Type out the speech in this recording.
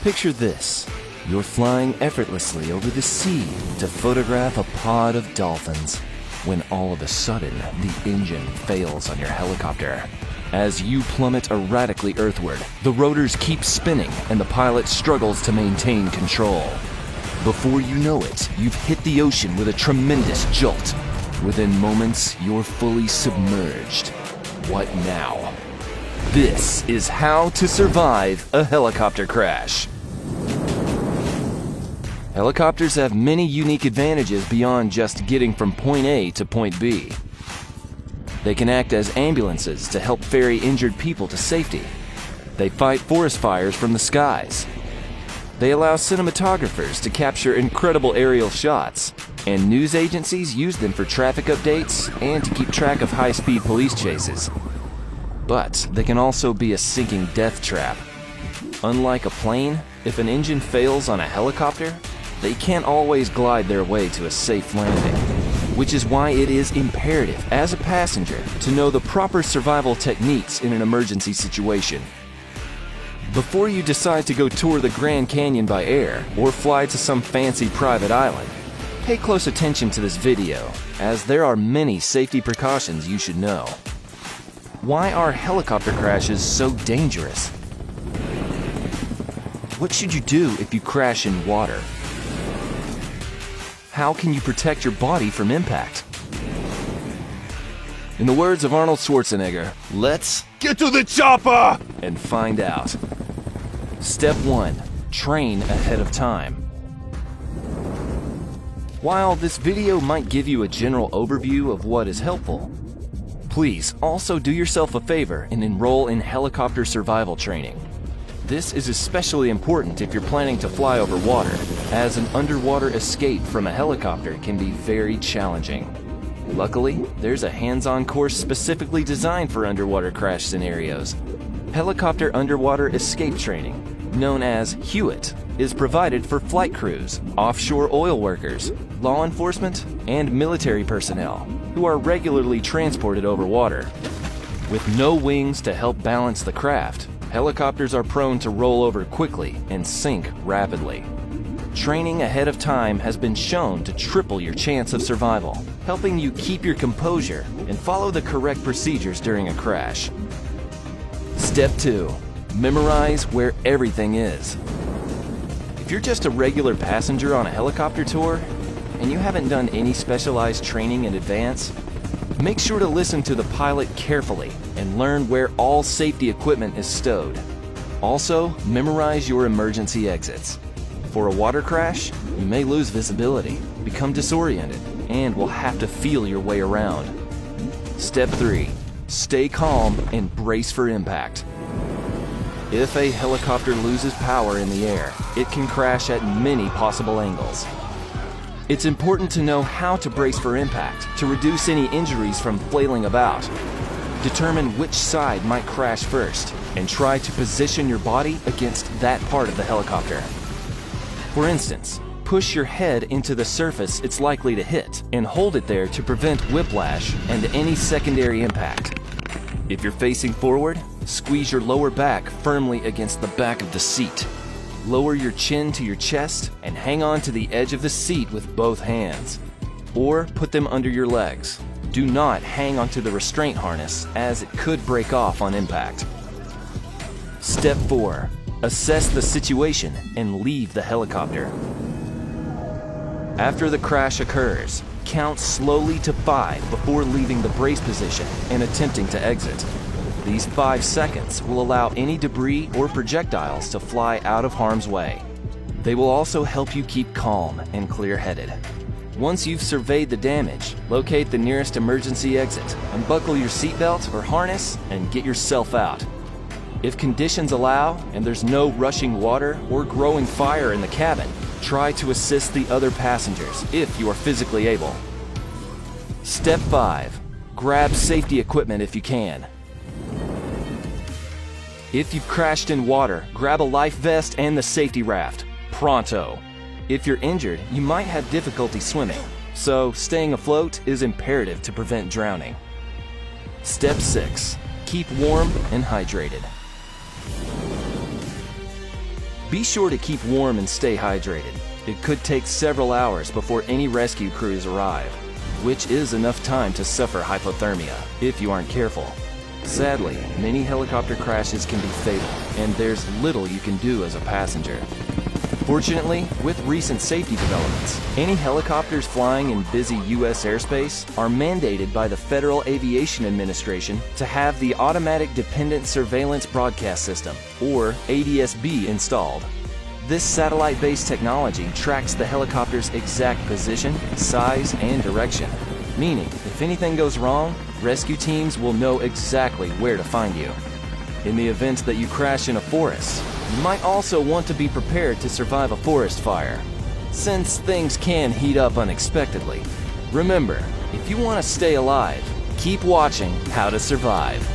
Picture this. You're flying effortlessly over the sea to photograph a pod of dolphins when all of a sudden the engine fails on your helicopter. As you plummet erratically earthward, the rotors keep spinning and the pilot struggles to maintain control. Before you know it, you've hit the ocean with a tremendous jolt. Within moments, you're fully submerged. What now? This is how to survive a helicopter crash. Helicopters have many unique advantages beyond just getting from point A to point B. They can act as ambulances to help ferry injured people to safety. They fight forest fires from the skies. They allow cinematographers to capture incredible aerial shots, and news agencies use them for traffic updates and to keep track of high-speed police chases. But they can also be a sinking death trap. Unlike a plane, if an engine fails on a helicopter, they can't always glide their way to a safe landing, which is why it is imperative as a passenger to know the proper survival techniques in an emergency situation. Before you decide to go tour the Grand Canyon by air or fly to some fancy private island, pay close attention to this video, as there are many safety precautions you should know. Why are helicopter crashes so dangerous? What should you do if you crash in water? How can you protect your body from impact? In the words of Arnold Schwarzenegger, let's get to the chopper and find out. Step 1. Train ahead of time. While this video might give you a general overview of what is helpful, please also do yourself a favor and enroll in helicopter survival training. This is especially important if you're planning to fly over water, as an underwater escape from a helicopter can be very challenging. Luckily, there's a hands-on course specifically designed for underwater crash scenarios. Helicopter underwater escape training, known as HUET, is provided for flight crews, offshore oil workers, law enforcement, and military personnel who are regularly transported over water. With no wings to help balance the craft, helicopters are prone to roll over quickly and sink rapidly. Training ahead of time has been shown to triple your chance of survival, helping you keep your composure and follow the correct procedures during a crash. Step 2. Memorize where everything is. If you're just a regular passenger on a helicopter tour, and you haven't done any specialized training in advance, make sure to listen to the pilot carefully and learn where all safety equipment is stowed. Also, memorize your emergency exits. For a water crash, you may lose visibility, become disoriented, and will have to feel your way around. Step 3. Stay calm and brace for impact. If a helicopter loses power in the air, it can crash at many possible angles. It's important to know how to brace for impact to reduce any injuries from flailing about. Determine which side might crash first, and try to position your body against that part of the helicopter. For instance, push your head into the surface it's likely to hit, and hold it there to prevent whiplash and any secondary impact. If you're facing forward, squeeze your lower back firmly against the back of the seat. Lower your chin to your chest and hang on to the edge of the seat with both hands. Or put them under your legs. Do not hang onto the restraint harness, as it could break off on impact. Step 4. Assess the situation and leave the helicopter. After the crash occurs, count slowly to 5 before leaving the brace position and attempting to exit. These 5 seconds will allow any debris or projectiles to fly out of harm's way. They will also help you keep calm and clear-headed. Once you've surveyed the damage, locate the nearest emergency exit, unbuckle your seatbelt or harness, and get yourself out. If conditions allow and there's no rushing water or growing fire in the cabin, try to assist the other passengers if you are physically able. Step 5. Grab safety equipment if you can. If you've crashed in water, grab a life vest and the safety raft. Pronto. If you're injured, you might have difficulty swimming, so staying afloat is imperative to prevent drowning. Step 6. Keep warm and hydrated. Be sure to keep warm and stay hydrated. It could take several hours before any rescue crews arrive, which is enough time to suffer hypothermia if you aren't careful. Sadly, many helicopter crashes can be fatal, and there's little you can do as a passenger. Fortunately, with recent safety developments, any helicopters flying in busy U.S. airspace are mandated by the Federal Aviation Administration to have the Automatic Dependent Surveillance Broadcast System, or ADS-B, installed. This satellite-based technology tracks the helicopter's exact position, size, and direction, meaning if anything goes wrong, rescue teams will know exactly where to find you. In the event that you crash in a forest, you might also want to be prepared to survive a forest fire, since things can heat up unexpectedly. Remember, if you want to stay alive, keep watching How to Survive.